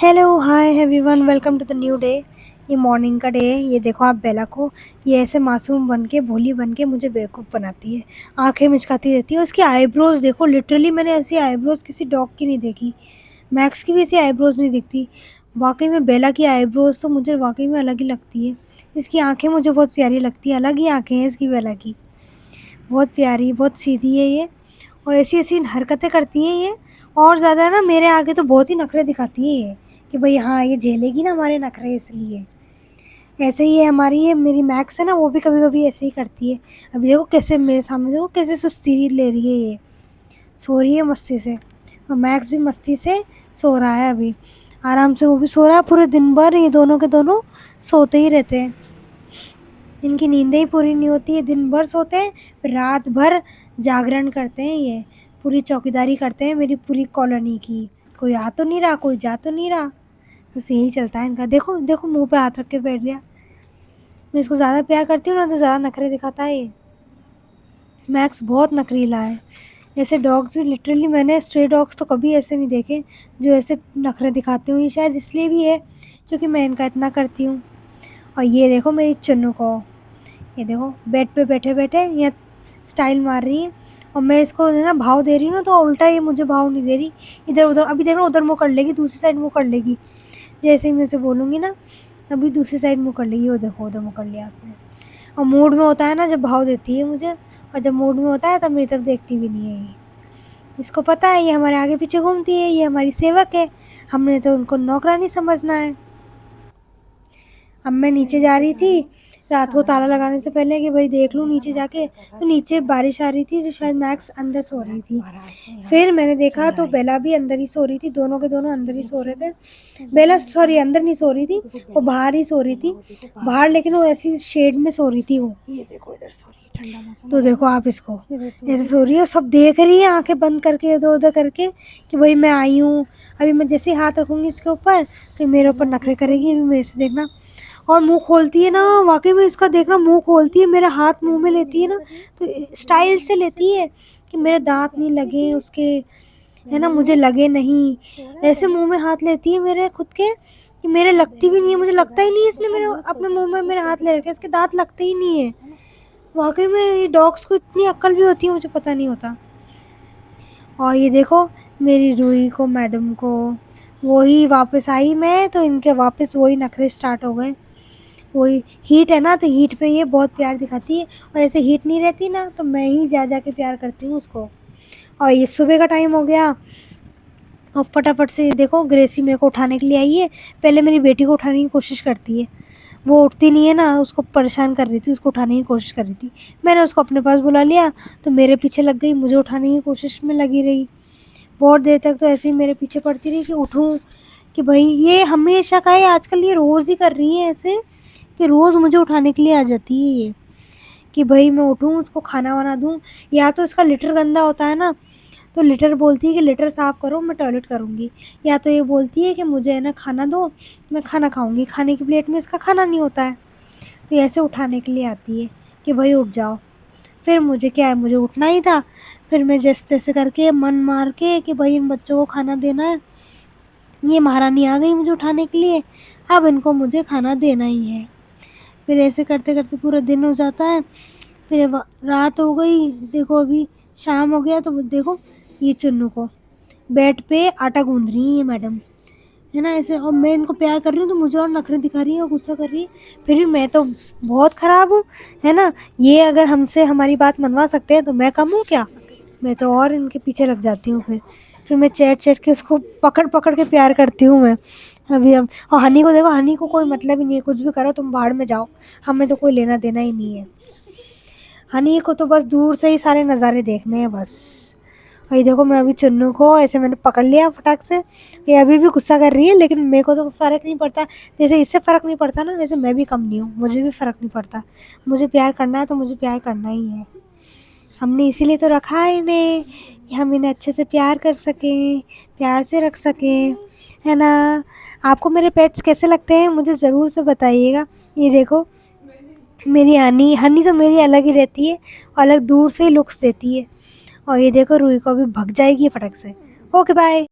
Hello hi everyone, welcome to the new day. ये morning का day है। ये देखो आप बेला को, ये ऐसे मासूम बन के भोली बन के मुझे बेवकूफ़ बनाती है, आंखें मिचकाती रहती है। उसकी आईब्रोज देखो, लिटरली मैंने ऐसी आईब्रोज किसी डॉग की नहीं देखी। मैक्स की भी ऐसी आईब्रोज नहीं दिखती। वाकई में बेला की आईब्रोज तो मुझे वाकई में अलग ही लगती है। इसकी आंखें मुझे बहुत प्यारी लगती है, अलग ही आंखें हैं इसकी बेला की। बहुत प्यारी, बहुत सीधी है ये, और ऐसी-ऐसी हरकतें करती है ये। और ज़्यादा ना मेरे आगे तो बहुत ही नखरे दिखाती है ये, कि भई हाँ, ये झेलेगी ना हमारे नखरे इसलिए। ऐसे ही है हमारी ये मेरी मैक्स है ना, वो भी कभी-कभी ऐसे ही करती है। अभी देखो कैसे मेरे सामने देखो कैसे सुस्ती ले रही है ये, सो रही है मस्ती से। और मैक्स भी मस्ती से सो रहा है अभी, आराम से वो भी सो रहा है। पूरे दिन भर ये दोनों के दोनों सोते ही रहते हैं। इनकी नींदें ही पूरी नहीं होती है, दिन भर सोते हैं, फिर रात भर जागरण करते हैं ये, पूरी चौकीदारी करते हैं मेरी पूरी कॉलोनी की। कोई आ तो नहीं रहा, कोई जा तो नहीं रहा, बस यही चलता है इनका। देखो देखो मुँह पे हाथ रख के बैठ गया। मैं इसको ज़्यादा प्यार करती हूँ ना तो ज़्यादा नखरे दिखाता है ये। मैक्स बहुत नखरीला है। ऐसे डॉग्स भी लिटरली मैंने स्ट्रे डॉग्स तो कभी ऐसे नहीं देखे जो ऐसे नखरे दिखाते हों। ये शायद इसलिए भी है क्योंकि मैं इनका इतना करती हूँ। और ये देखो मेरी चुन्नू को, ये देखो बेड पे बैठे-बैठे यहाँ स्टाइल मार रही है। और मैं इसको है ना भाव दे रही हूँ ना, तो उल्टा ये मुझे भाव नहीं दे रही। इधर-उधर अभी देखो उधर मुँह कर लेगी, दूसरी साइड मुँह कर लेगी। जैसे ही मैं उसे बोलूँगी ना, अभी दूसरी साइड मुँह कर लेगी। वो देखो उधर मुँह कर लिया उसने। और मूड में होता है ना जब भाव देती है मुझे, और जब मूड में होता है तब मेरी तरफ देखती भी नहीं है ये। इसको पता है ये हमारे आगे-पीछे घूमती है, ये हमारी सेवक है, हमने तो उनको नौकरानी समझना है। अब मैं नीचे जा रही थी रात को ताला लगाने से पहले कि भाई देख लूँ नीचे जाके, तो नीचे बारिश आ रही थी जो शायद मैक्स अंदर सो रही थी। फिर मैंने देखा तो बेला भी अंदर ही सो रही थी, दोनों के दोनों अंदर ही सो रहे थे। बेला सॉरी अंदर नहीं सो रही थी, वो बाहर ही सो रही थी बाहर, लेकिन वो ऐसी शेड में सो रही थी वो। ये देखो इधर सो रही है, ठंडा मौसम तो देखो आप इसको, ऐसे सो रही है, सब देख रही है आंखें बंद करके इधर उधर करके कि भाई मैं आई हूँ। अभी मैं जैसे ही हाथ रखूँगी इसके ऊपर तो मेरे ऊपर नखरे करेगी, अभी मेरे से देखना। और मुँह खोलती है ना, वाक़ई में इसका देखना, मुँह खोलती है, मेरा हाथ मुँह में लेती है ना, तो स्टाइल से लेती है कि मेरे दाँत नहीं लगे उसके, है ना, मुझे लगे नहीं। ऐसे मुँह में हाथ लेती है मेरे खुद के कि मेरे लगती भी नहीं है, मुझे लगता ही नहीं है इसने मेरे अपने मुँह में मेरे हाथ ले रखे हैं, इसके दाँत लगते ही नहीं है। वाक़ई में ये डॉग्स को इतनी अक्ल भी होती है, मुझे पता नहीं होता। और ये देखो मेरी रूही को, मैडम को, वही वापस आई मैं तो इनके वापस वही नखरे स्टार्ट हो गए। वही हीट है ना, तो हीट पे ये बहुत प्यार दिखाती है, और ऐसे हीट नहीं रहती ना तो मैं ही जा जा के प्यार करती हूँ उसको। और ये सुबह का टाइम हो गया और फटाफट से देखो ग्रेसी मेरे को उठाने के लिए आई है। पहले मेरी बेटी को उठाने की कोशिश करती है, वो उठती नहीं है ना, उसको परेशान कर रही थी, उसको उठाने की कोशिश कर रही थी। मैंने उसको अपने पास बुला लिया तो मेरे पीछे लग गई, मुझे उठाने की कोशिश में लगी रही। बहुत देर तक तो ऐसे ही मेरे पीछे पड़ती रही कि उठूँ, कि भाई ये हमेशा का है, आजकल ये रोज़ ही कर रही है ऐसे कि रोज़ मुझे उठाने के लिए आ जाती है ये, कि भाई मैं उठूँ उसको खाना वाना दूँ। या तो इसका लिटर गंदा होता है ना, तो लिटर बोलती है कि लिटर साफ़ करो मैं टॉयलेट करूँगी, या तो ये बोलती है कि मुझे है ना खाना दो मैं खाना खाऊँगी, खाने की प्लेट में इसका खाना नहीं होता है। तो ऐसे उठाने के लिए आती है कि भाई उठ जाओ। फिर मुझे क्या है, मुझे उठना ही था। फिर मैं जैसे-तैसे करके मन मार के कि भाई इन बच्चों को खाना देना है। ये महारानी आ गई मुझे उठाने के लिए, अब इनको मुझे खाना देना ही है। फिर ऐसे करते-करते पूरा दिन हो जाता है, फिर रात हो गई, देखो अभी शाम हो गया तो देखो ये चुन्नू को बेड पे आटा गूँध रही है मैडम, है ना ऐसे। और मैं इनको प्यार कर रही हूँ तो मुझे और नखरे दिखा रही है और गुस्सा कर रही है। फिर भी मैं तो बहुत ख़राब हूँ, है ना। ये अगर हमसे हमारी बात मनवा सकते हैं तो मैं कम हूँ क्या? मैं तो और इनके पीछे लग जाती हूँ फिर मैं चैट-चैट के उसको पकड़-पकड़ के प्यार करती हूँ मैं। अभी अब और हनी को देखो, हनी को कोई मतलब ही नहीं है, कुछ भी करो तुम भाड़ में जाओ, हमें तो कोई लेना-देना ही नहीं है। हनी को तो बस दूर से ही सारे नज़ारे देखने हैं बस। और ये देखो मैं अभी चुन्नू को ऐसे मैंने पकड़ लिया फटाक से, ये अभी भी गुस्सा कर रही है, लेकिन मेरे को तो फ़र्क नहीं पड़ता। जैसे इससे फ़र्क नहीं पड़ता ना, वैसे मैं भी कम नहीं हूँ, मुझे भी फ़र्क नहीं पड़ता। मुझे प्यार करना है तो मुझे प्यार करना ही है। हमने इसीलिए तो रखा है इन्हें कि हम इन्हें अच्छे से प्यार कर सकें, प्यार से रख सकें, है ना। आपको मेरे पेट्स कैसे लगते हैं मुझे ज़रूर से बताइएगा। ये देखो मेरी हनी, हनी तो मेरी अलग ही रहती है, अलग दूर से ही लुक्स देती है। और ये देखो रूही को अभी भग जाएगी फटक से। Okay bye.